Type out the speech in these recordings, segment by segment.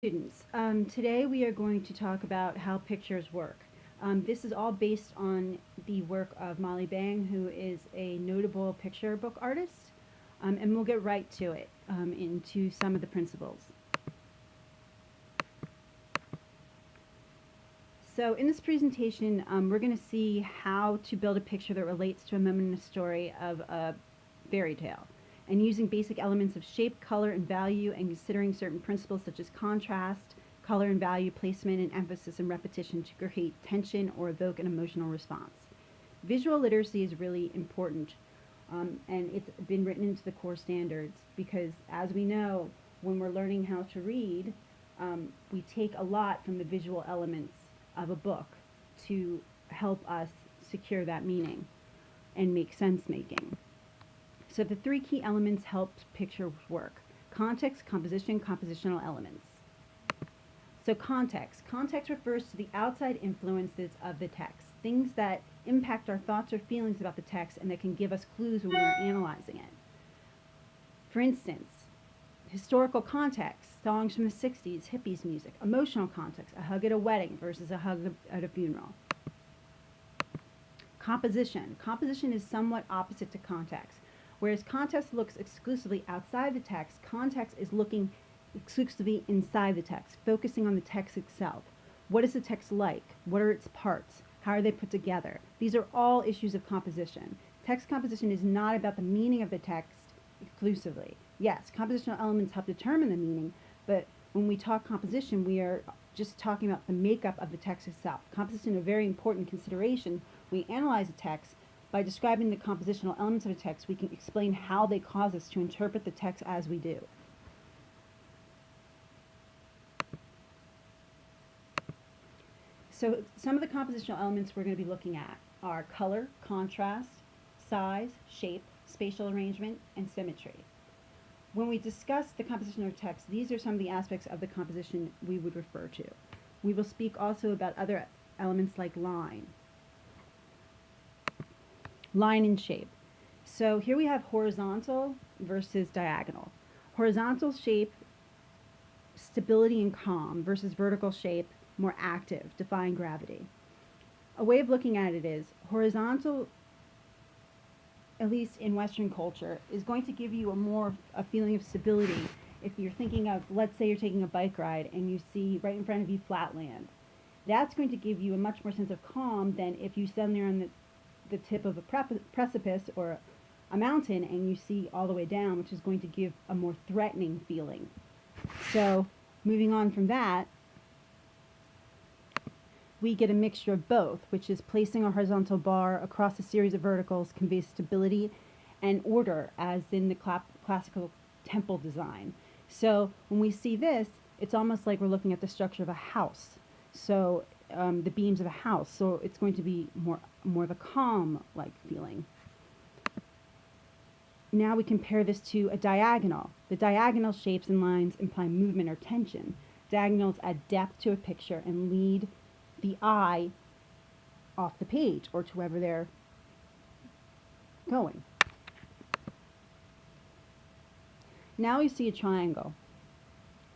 Students, today we are going to talk about how pictures work. This is all based on the work of Molly Bang, who is a notable picture book artist, and we'll get right to it into some of the principles. So in this presentation, we're going to see how to build a picture that relates to a moment in a story of a fairy tale, and using basic elements of shape, color, and value, and considering certain principles such as contrast, color and value, placement, and emphasis and repetition to create tension or evoke an emotional response. Visual literacy is really important, and it's been written into the core standards because, as we know, when we're learning how to read, we take a lot from the visual elements of a book to help us secure that meaning and make sense making. So the three key elements help pictures work: context, composition, compositional elements. So context. Context refers to the outside influences of the text, things that impact our thoughts or feelings about the text and that can give us clues when we're analyzing it. For instance, historical context, songs from the 60s, hippies music. Emotional context, a hug at a wedding versus a hug at a funeral. Composition. Composition is somewhat opposite to context. Whereas context looks exclusively outside the text, context is looking exclusively inside the text, focusing on the text itself. What is the text like? What are its parts? How are they put together? These are all issues of composition. Text composition is not about the meaning of the text exclusively. Yes, compositional elements help determine the meaning, but when we talk composition, we are just talking about the makeup of the text itself. Composition is a very important consideration. We analyze a text. By describing the compositional elements of a text, we can explain how they cause us to interpret the text as we do. So some of the compositional elements we're going to be looking at are color, contrast, size, shape, spatial arrangement, and symmetry. When we discuss the composition of text, these are some of the aspects of the composition we would refer to. We will speak also about other elements like line and shape. So here we have horizontal versus diagonal. Horizontal shape, stability and calm, versus vertical shape, more active, defying gravity. A way of looking at it is horizontal, at least in Western culture, is going to give you a feeling of stability. If you're thinking of, let's say you're taking a bike ride and you see right in front of you flat land, that's going to give you a much more sense of calm than if you stand there on the tip of a precipice or a mountain and you see all the way down, which is going to give a more threatening feeling. So moving on from that, we get a mixture of both, which is placing a horizontal bar across a series of verticals conveys stability and order, as in the classical temple design. So when we see this, it's almost like we're looking at the structure of a house. So the beams of a house. So it's going to be more of a calm-like feeling. Now we compare this to a diagonal. The diagonal shapes and lines imply movement or tension. Diagonals add depth to a picture and lead the eye off the page or to wherever they're going. Now we see a triangle.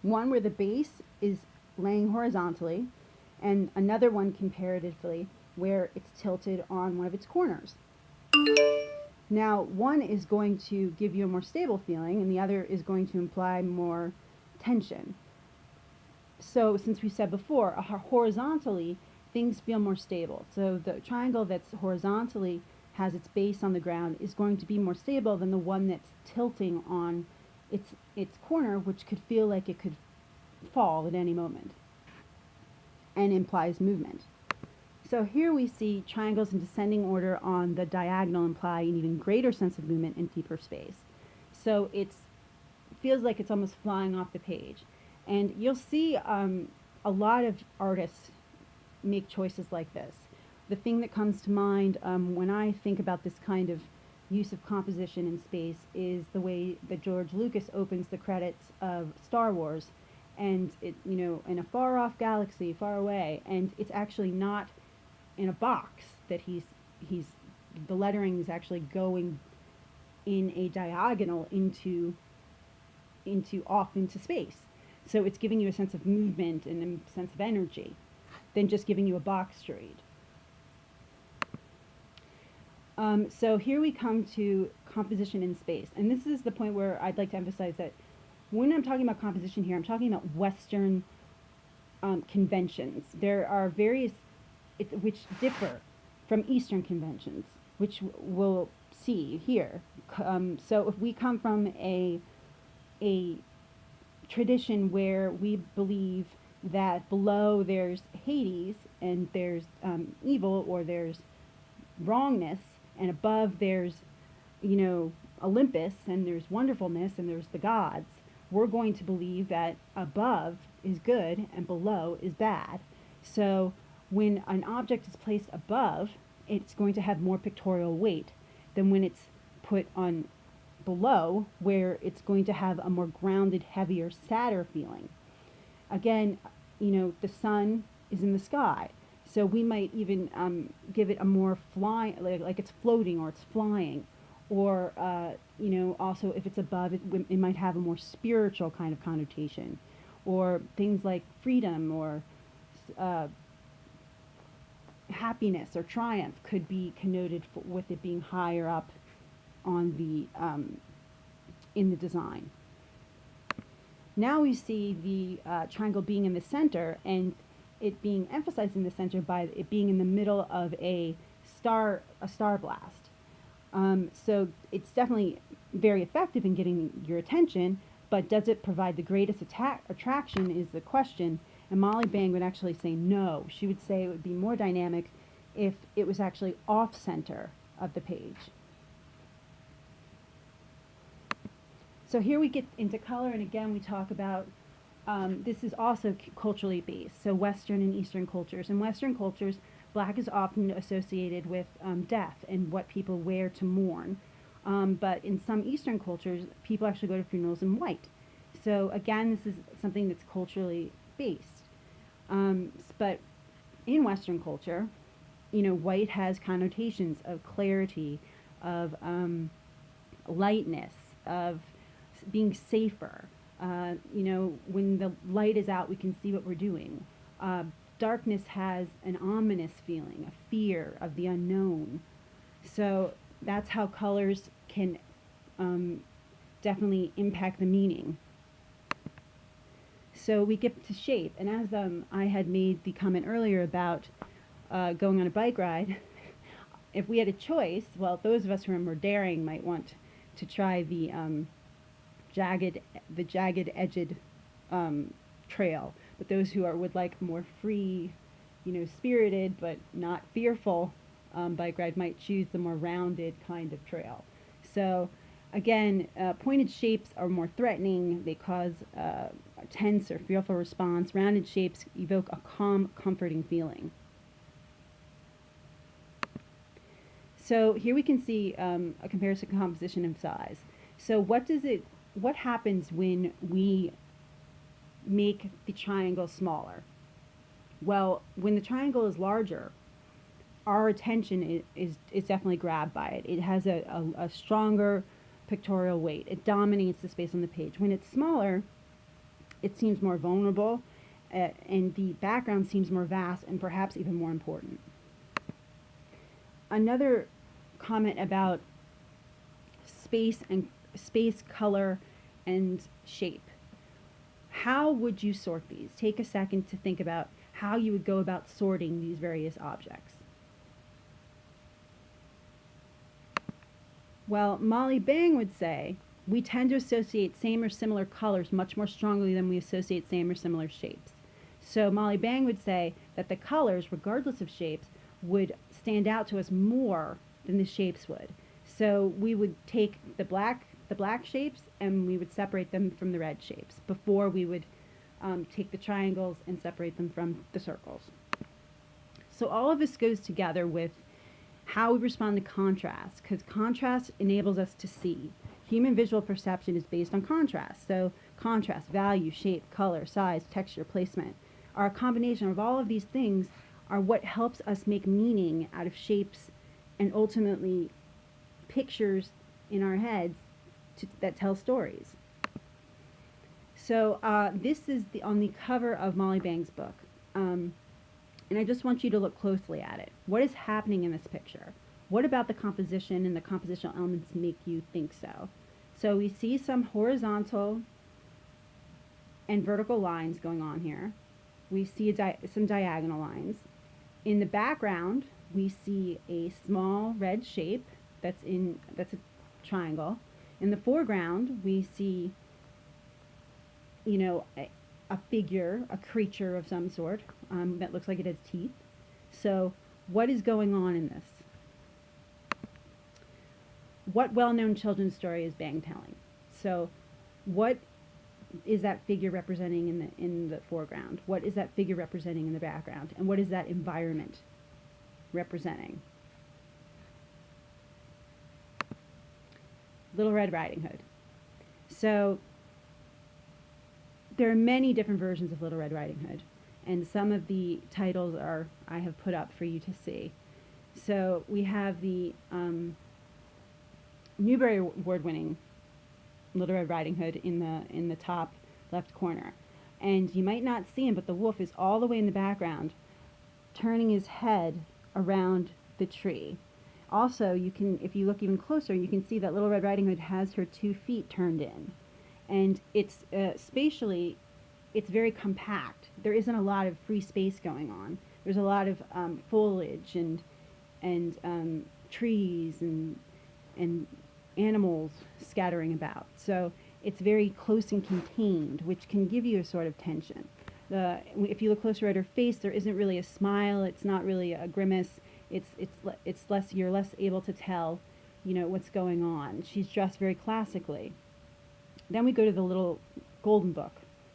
One where the base is laying horizontally, and another one comparatively where it's tilted on one of its corners. Now, one is going to give you a more stable feeling, and the other is going to imply more tension. So, since we said before, horizontally, things feel more stable. So the triangle that's horizontally has its base on the ground is going to be more stable than the one that's tilting on its corner, which could feel like it could fall at any moment and implies movement. So here we see triangles in descending order on the diagonal imply an even greater sense of movement in deeper space. So it feels like it's almost flying off the page. And you'll see a lot of artists make choices like this. The thing that comes to mind when I think about this kind of use of composition in space is the way that George Lucas opens the credits of Star Wars, and it, in a far off galaxy, far away, and it's actually not in a box that the lettering is actually going in a diagonal into space. So it's giving you a sense of movement and a sense of energy than just giving you a box to read. So here we come to composition in space. And this is the point where I'd like to emphasize that when I'm talking about composition here, I'm talking about Western conventions. There are various which differ from Eastern conventions, which we'll see here. So if we come from a tradition where we believe that below there's Hades and there's evil, or there's wrongness, and above there's, Olympus and there's wonderfulness and there's the gods, we're going to believe that above is good and below is bad. So when an object is placed above, it's going to have more pictorial weight than when it's put on below, where it's going to have a more grounded, heavier, sadder feeling. Again, the sun is in the sky, so we might even give it a more like it's floating or it's flying, or also if it's above, it might have a more spiritual kind of connotation, or things like freedom or happiness or triumph could be connoted with it being higher up on the in the design. Now we see the triangle being in the center, and it being emphasized in the center by it being in the middle of a star blast. So it's definitely very effective in getting your attention, but does it provide the greatest attraction is the question. And Molly Bang would actually say no. She would say it would be more dynamic if it was actually off-center of the page. So here we get into color, and again we talk about, this is also culturally based, so Western and Eastern cultures. In Western cultures, black is often associated with death and what people wear to mourn. But in some Eastern cultures, people actually go to funerals in white. So again, this is something that's culturally based. But in Western culture, white has connotations of clarity, of lightness, of being safer. When the light is out, we can see what we're doing. Darkness has an ominous feeling, a fear of the unknown. So that's how colors can definitely impact the meaning. So we get to shape, and as I had made the comment earlier about going on a bike ride, if we had a choice, well, those of us who are more daring might want to try the jagged edged trail, but those who would like more free, spirited but not fearful bike ride might choose the more rounded kind of trail. So again, pointed shapes are more threatening. They cause a tense or fearful response. Rounded shapes evoke a calm, comforting feeling. So here we can see a comparison composition of size. So what happens when we make the triangle smaller? Well, when the triangle is larger, our attention is definitely grabbed by it. It has a stronger pictorial weight. It dominates the space on the page. When it's smaller, it seems more vulnerable, and the background seems more vast and perhaps even more important. Another comment about space, color, and shape. How would you sort these? Take a second to think about how you would go about sorting these various objects. Well, Molly Bang would say, we tend to associate same or similar colors much more strongly than we associate same or similar shapes. So Molly Bang would say that the colors, regardless of shapes, would stand out to us more than the shapes would. So we would take the black shapes and we would separate them from the red shapes before we would take the triangles and separate them from the circles. So all of this goes together with how we respond to contrast, because contrast enables us to see. Human visual perception is based on contrast. So contrast, value, shape, color, size, texture, placement are a combination of all of these things are what helps us make meaning out of shapes and ultimately pictures in our heads that tell stories. So this is on the cover of Molly Bang's book. And I just want you to look closely at it. What is happening in this picture? What about the composition and the compositional elements make you think so? So we see some horizontal and vertical lines going on here. We see some diagonal lines. In the background, we see a small red shape that's a triangle. In the foreground, we see, you know, a figure, a creature of some sort that looks like it has teeth. So what is going on in this? What well-known children's story is Bang telling? So what is that figure representing in the foreground? What is that figure representing in the background? And what is that environment representing? Little Red Riding Hood. So there are many different versions of Little Red Riding Hood, and some of the titles I have put up for you to see. So we have the Newbery Award-winning Little Red Riding Hood in the top left corner, and you might not see him, but the wolf is all the way in the background, turning his head around the tree. Also, you can, if you look even closer, you can see that Little Red Riding Hood has her 2 feet turned in. And it's spatially, it's very compact. There isn't a lot of free space going on. There's a lot of foliage and trees and animals scattering about. So it's very close and contained, which can give you a sort of tension. If you look closer at her face, there isn't really a smile. It's not really a grimace. It's less. You're less able to tell, you know, what's going on. She's dressed very classically. Then we go to the Little Golden Book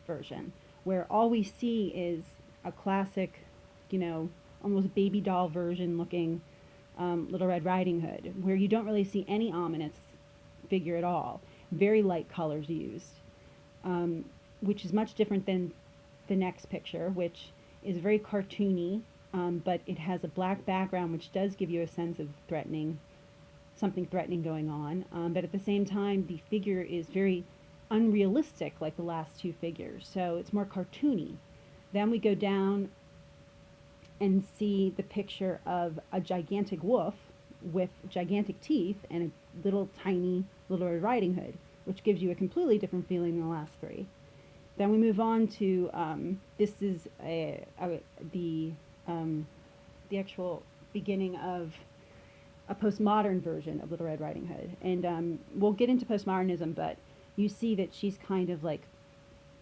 version, where all we see is a classic, you know, almost baby doll version looking Little Red Riding Hood, where you don't really see any ominous figure at all. Very light colors used, which is much different than the next picture, which is very cartoony, but it has a black background, which does give you a sense of something threatening going on. But at the same time, the figure is very unrealistic like the last 2 figures, so it's more cartoony. Then we go down and see the picture of a gigantic wolf with gigantic teeth and a little tiny Little Red Riding Hood, which gives you a completely different feeling than the last 3. Then we move on to this is the actual beginning of a postmodern version of Little Red Riding Hood, and we'll get into postmodernism, but you see that she's kind of like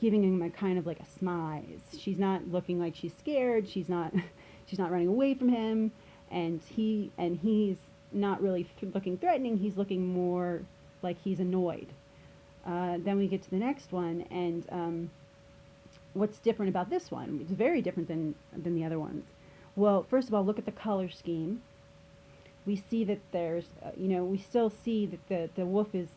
giving him a kind of like a smize. She's not looking like she's scared. She's not running away from him, and he's not really looking threatening. He's looking more like he's annoyed. Then we get to the next one, and what's different about this one? It's very different than the other ones. Well, first of all, look at the color scheme. We see that there's, we still see that the wolf is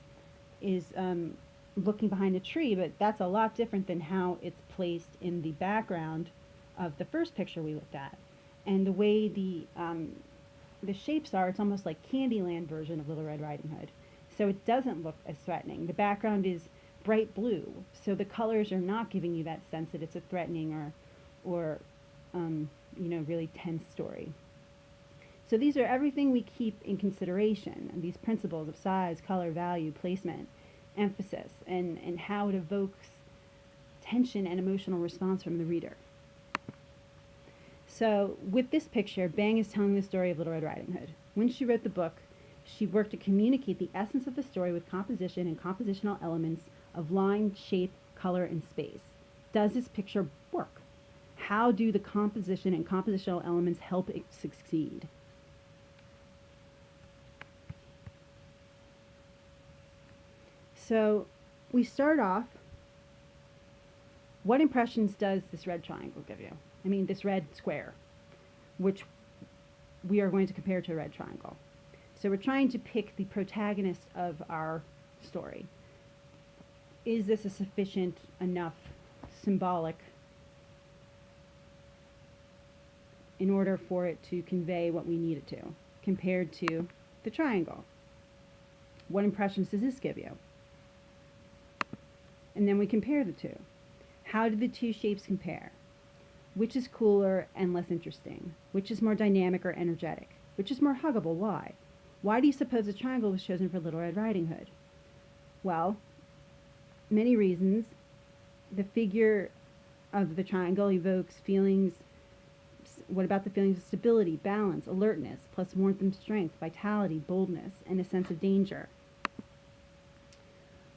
looking behind a tree, but that's a lot different than how it's placed in the background of the first picture we looked at. And the way the shapes are, it's almost like Candyland version of Little Red Riding Hood. So it doesn't look as threatening. The background is bright blue, so the colors are not giving you that sense that it's a threatening or really tense story. So these are everything we keep in consideration, these principles of size, color, value, placement, emphasis, and how it evokes tension and emotional response from the reader. So with this picture, Bang is telling the story of Little Red Riding Hood. When she wrote the book, she worked to communicate the essence of the story with composition and compositional elements of line, shape, color, and space. Does this picture work? How do the composition and compositional elements help it succeed? So we start off, what impressions does this red triangle give you? I mean, this red square, which we are going to compare to a red triangle. So we're trying to pick the protagonist of our story. Is this a sufficient enough symbolic in order for it to convey what we need it to, compared to the triangle? What impressions does this give you? And then we compare the two. How do the two shapes compare? Which is cooler and less interesting? Which is more dynamic or energetic? Which is more huggable? Why? Why do you suppose a triangle was chosen for Little Red Riding Hood? Well, many reasons. The figure of the triangle evokes feelings. What about the feelings of stability, balance, alertness, plus warmth and strength, vitality, boldness, and a sense of danger?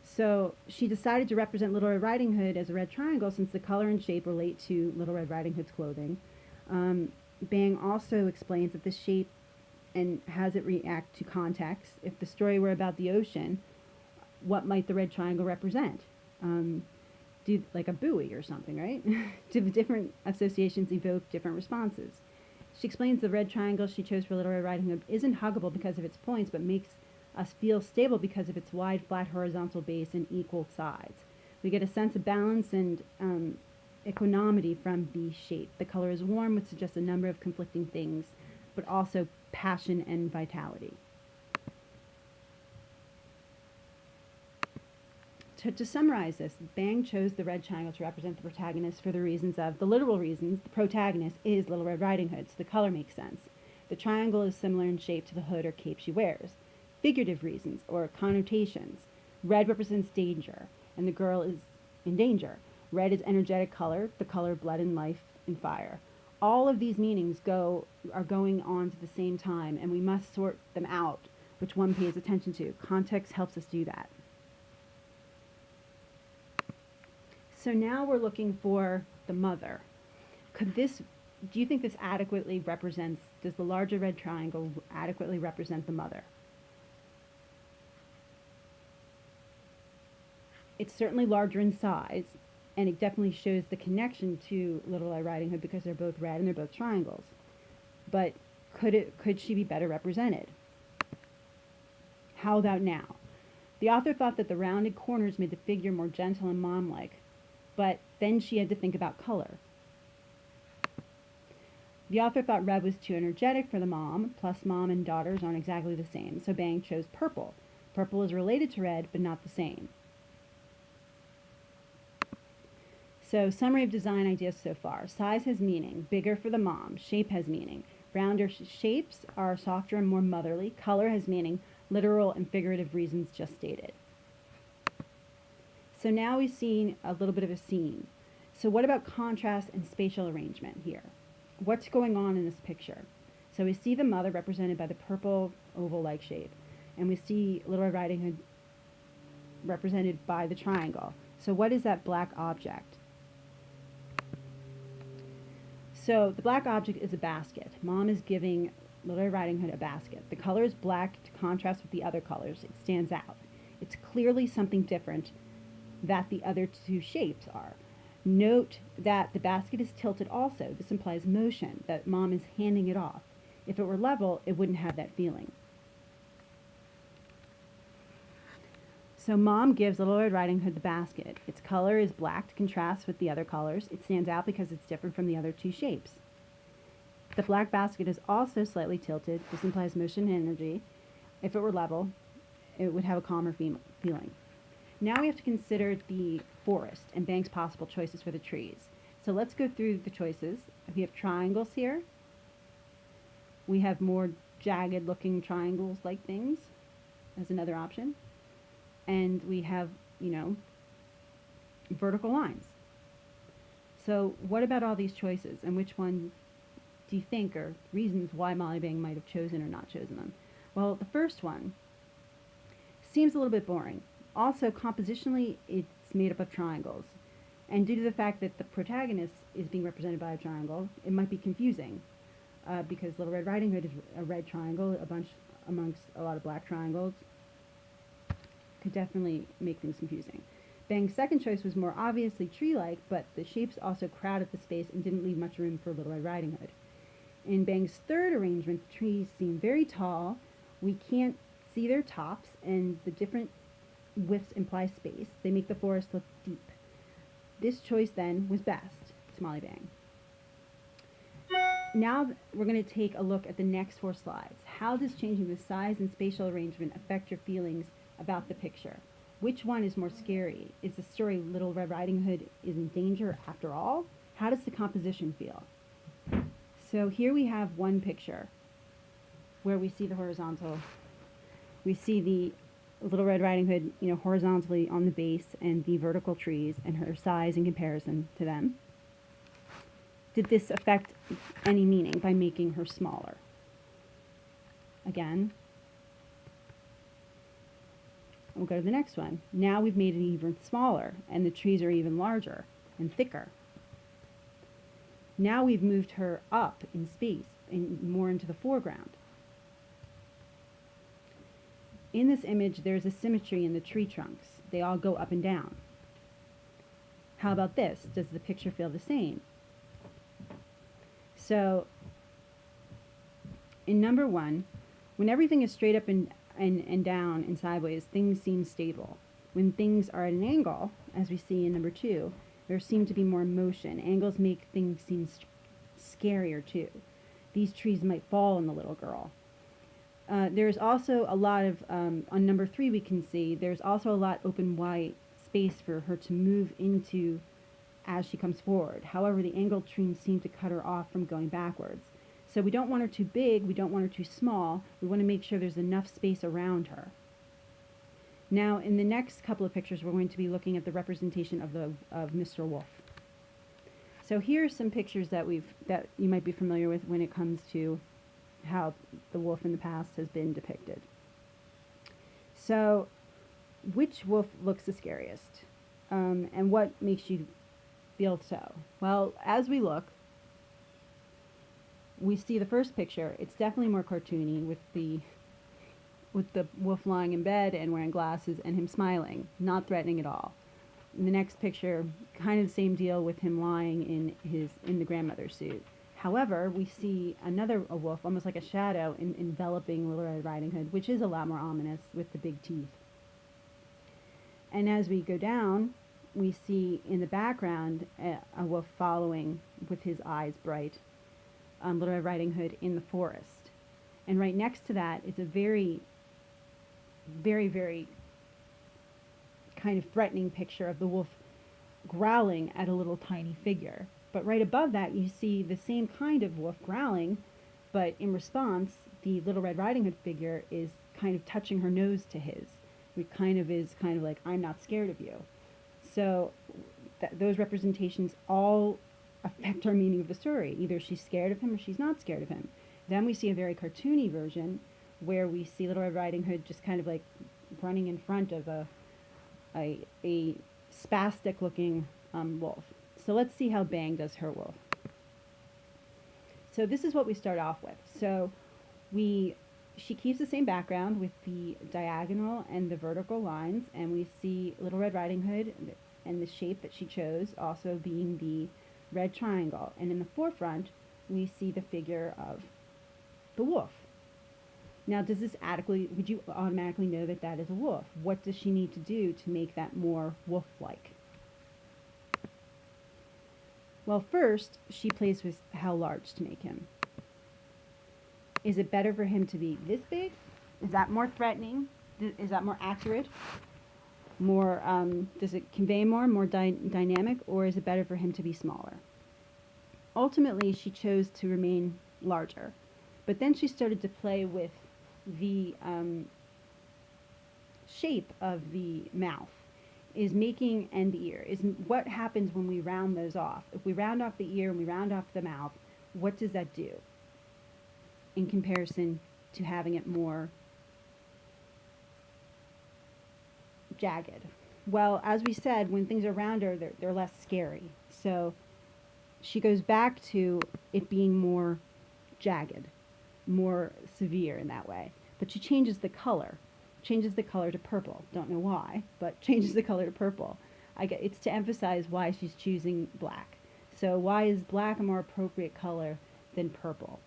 So she decided to represent Little Red Riding Hood as a red triangle since the color and shape relate to Little Red Riding Hood's clothing. Bang also explains that the shape and has it react to context. If the story were about the ocean, what might the red triangle represent? Do like a buoy or something, right? Do different associations evoke different responses? She explains the red triangle she chose for Little Red Riding Hood isn't huggable because of its points, but makes us feel stable because of its wide, flat, horizontal base and equal sides. We get a sense of balance and equanimity from the shape. The color is warm, which suggests a number of conflicting things, but also passion and vitality. To summarize this, Bang chose the red triangle to represent the protagonist for the reasons of the literal reasons. The protagonist is Little Red Riding Hood, so the color makes sense. The triangle is similar in shape to the hood or cape she wears. Figurative reasons or connotations. Red represents danger, and the girl is in danger. Red is energetic color, the color of blood and life and fire. All of these meanings are going on at the same time, and we must sort them out, which one pays attention to. Context helps us do that. So now we're looking for the mother. Do you think this adequately represents, does the larger red triangle adequately represent the mother? It's certainly larger in size, and it definitely shows the connection to Little Red Riding Hood because they're both red and they're both triangles. But could she be better represented? How about now? The author thought that the rounded corners made the figure more gentle and mom-like, but then she had to think about color. The author thought red was too energetic for the mom, plus mom and daughters aren't exactly the same, so Bang chose purple. Purple is related to red, but not the same. So, summary of design ideas so far. Size has meaning, bigger for the mom. Shape has meaning. Rounder shapes are softer and more motherly. Color has meaning, literal and figurative reasons just stated. So now we've seen a little bit of a scene. So what about contrast and spatial arrangement here? What's going on in this picture? So we see the mother represented by the purple oval-like shape, and we see Little Red Riding Hood represented by the triangle. So what is that black object? So the black object is a basket. Mom is giving Little Red Riding Hood a basket. The color is black to contrast with the other colors. It stands out. It's clearly something different that the other two shapes are. Note that the basket is tilted also. This implies motion, that mom is handing it off. If it were level, it wouldn't have that feeling. So mom gives Little Red Riding Hood the basket. Its color is black to contrast with the other colors. It stands out because it's different from the other two shapes. The black basket is also slightly tilted. This implies motion and energy. If it were level, it would have a calmer feeling. Now we have to consider the forest and Bang's possible choices for the trees. So let's go through the choices. We have triangles here. We have more jagged looking triangles like things as another option. And we have, vertical lines. So what about all these choices, and which one do you think are reasons why Molly Bang might have chosen or not chosen them? Well, the first one seems a little bit boring. Also, compositionally, it's made up of triangles. And due to the fact that the protagonist is being represented by a triangle, it might be confusing because Little Red Riding Hood is a red triangle, amongst a lot of black triangles. Could definitely make things confusing. Bang's second choice was more obviously tree-like, but the shapes also crowded the space and didn't leave much room for Little Red Riding Hood. In Bang's third arrangement, the trees seem very tall. We can't see their tops, and the different widths imply space. They make the forest look deep. This choice, then, was best to Molly Bang. Now we're going to take a look at the next 4 slides. How does changing the size and spatial arrangement affect your feelings about the picture? Which one is more scary? Is the story Little Red Riding Hood is in danger after all? How does the composition feel? So here we have one picture where we see the horizontal. We see the Little Red Riding Hood, horizontally on the base and the vertical trees and her size in comparison to them. Did this affect any meaning by making her smaller? Again, we'll go to the next one. Now we've made it even smaller and the trees are even larger and thicker. Now we've moved her up in space and more into the foreground. In this image, there's a symmetry in the tree trunks. They all go up and down. How about this? Does the picture feel the same? So, in number one, when everything is straight up and down and sideways, things seem stable. When things are at an angle, as we see in number two, there seems to be more motion. Angles make things seem scarier too. These trees might fall on the little girl. There's also a lot of, on number three we can see, there's also a lot open white space for her to move into as she comes forward. However, the angled trees seem to cut her off from going backwards. So we don't want her too big, we don't want her too small, we want to make sure there's enough space around her. Now, in the next couple of pictures, we're going to be looking at the representation of Mr. Wolf. So here are some pictures that you might be familiar with when it comes to how the wolf in the past has been depicted. So, which wolf looks the scariest? And what makes you feel so? Well, as we look, we see the first picture. It's definitely more cartoony with the wolf lying in bed and wearing glasses and him smiling, not threatening at all. In the next picture, kind of the same deal with him lying in the grandmother's suit. However, we see a wolf, almost like a shadow, enveloping Little Red Riding Hood, which is a lot more ominous with the big teeth. And as we go down, we see in the background a wolf following with his eyes bright Little Red Riding Hood in the forest. And right next to that is a very, very, very kind of threatening picture of the wolf growling at a little tiny figure. But right above that, you see the same kind of wolf growling, but in response, the Little Red Riding Hood figure is kind of touching her nose to his, which is kind of like, I'm not scared of you. So those representations all affect our meaning of the story. Either she's scared of him or she's not scared of him. Then we see a very cartoony version where we see Little Red Riding Hood just kind of like running in front of a spastic looking wolf. So let's see how Bang does her wolf. So this is what we start off with. So she keeps the same background with the diagonal and the vertical lines, and we see Little Red Riding Hood and the shape that she chose also being the red triangle. And in the forefront, we see the figure of the wolf. Now, would you automatically know that that is a wolf? What does she need to do to make that more wolf-like? Well, first, she plays with how large to make him. Is it better for him to be this big? Is that more threatening? Is that more accurate? More, does it convey more dynamic, or is it better for him to be smaller? Ultimately, she chose to remain larger, but then she started to play with the shape of the mouth and the ear. Is what happens when we round those off. If we round off the ear and we round off the mouth, what does that do in comparison to having it more jagged? Well, as we said, when things are rounder, they're less scary. So she goes back to it being more jagged, more severe in that way. But she changes the color to purple. Don't know why, but changes the color to purple. It's to emphasize why she's choosing black. So why is black a more appropriate color than purple?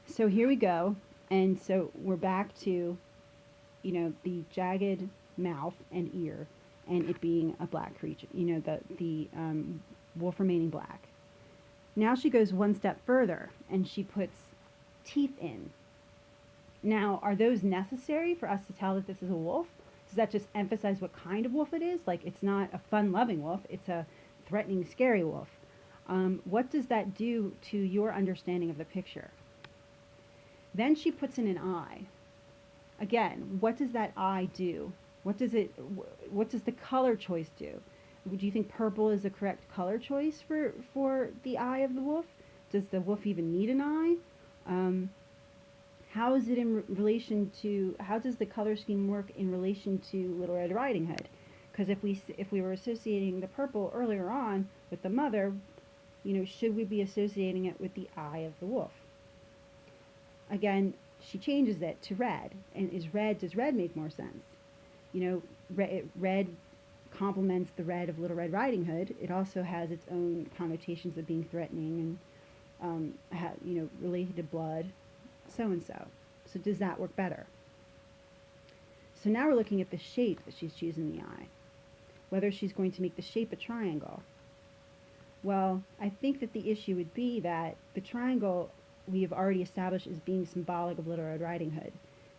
So here we go. And so we're back to, the jagged mouth and ear and it being a black creature, the wolf remaining black. Now she goes one step further and she puts teeth in. Now, are those necessary for us to tell that this is a wolf? Does that just emphasize what kind of wolf it is? Like, it's not a fun-loving wolf, it's a threatening, scary wolf. What does that do to your understanding of the picture? Then she puts in an eye. Again, what does that eye do? What does the color choice do? Do you think purple is the correct color choice for the eye of the wolf? Does the wolf even need an eye? How is it in relation to, how does the color scheme work in relation to Little Red Riding Hood? Because if we were associating the purple earlier on with the mother, should we be associating it with the eye of the wolf? Again, she changes it to red. And does red make more sense? Red complements the red of Little Red Riding Hood. It also has its own connotations of being threatening and, related to blood, so and so. So does that work better? So now we're looking at the shape that she's choosing the eye. Whether she's going to make the shape a triangle. Well, I think that the issue would be that the triangle we have already established as being symbolic of Little Red Riding Hood.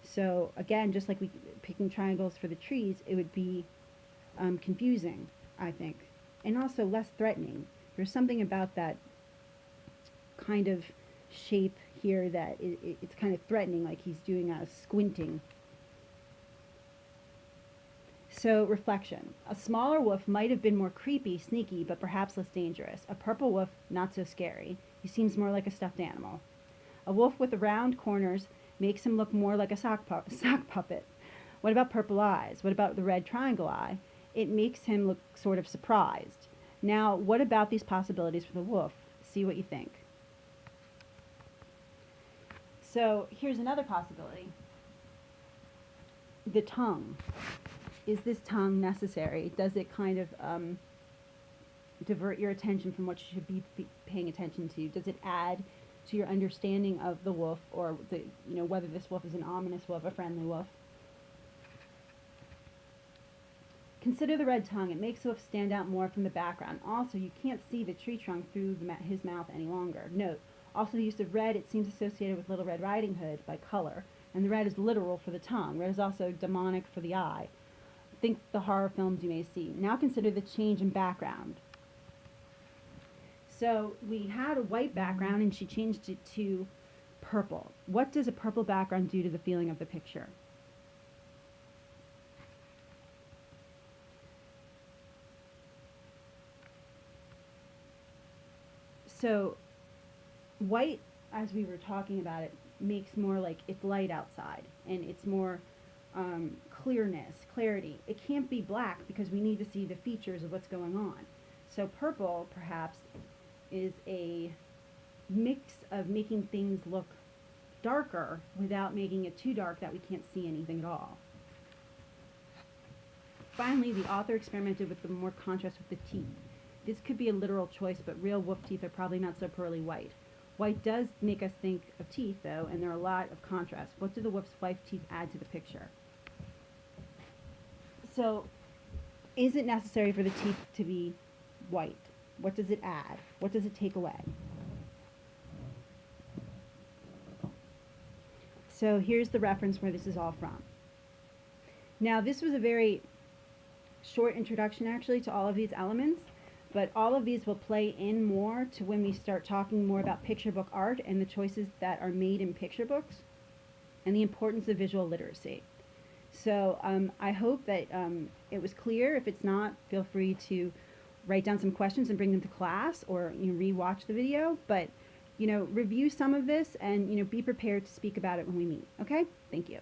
So again, just like we picking triangles for the trees, it would be confusing, I think, and also less threatening. There's something about that kind of shape here that it's kind of threatening, like he's doing a squinting. So, reflection. A smaller wolf might have been more creepy, sneaky, but perhaps less dangerous. A purple wolf, not so scary. He seems more like a stuffed animal. A wolf with round corners makes him look more like a sock puppet. What about purple eyes? What about the red triangle eye? It makes him look sort of surprised. Now, what about these possibilities for the wolf? See what you think. So, here's another possibility. The tongue. Is this tongue necessary? Does it kind of divert your attention from what you should be paying attention to? Does it add to your understanding of the wolf, or whether this wolf is an ominous wolf, a friendly wolf? Consider the red tongue. It makes the wolf stand out more from the background. Also, you can't see the tree trunk through his mouth any longer. Note, also the use of red, it seems associated with Little Red Riding Hood by color, and the red is literal for the tongue. Red is also demonic for the eye. Think the horror films you may see. Now consider the change in background. So we had a white background and she changed it to purple. What does a purple background do to the feeling of the picture? So white, as we were talking about it, makes more like it's light outside and it's more clarity. It can't be black because we need to see the features of what's going on. So purple, perhaps, is a mix of making things look darker without making it too dark that we can't see anything at all. Finally, the author experimented with the more contrast with the teeth. This could be a literal choice, but real wolf teeth are probably not so pearly white. White does make us think of teeth, though, and there are a lot of contrast. What do the wolf's white teeth add to the picture? So, is it necessary for the teeth to be white? What does it add? What does it take away? So here's the reference where this is all from. Now, this was a very short introduction, actually, to all of these elements, but all of these will play in more to when we start talking more about picture book art and the choices that are made in picture books and the importance of visual literacy. So I hope that it was clear. If it's not, feel free to write down some questions and bring them to class, or re-watch the video. But review some of this and be prepared to speak about it when we meet. Okay? Thank you.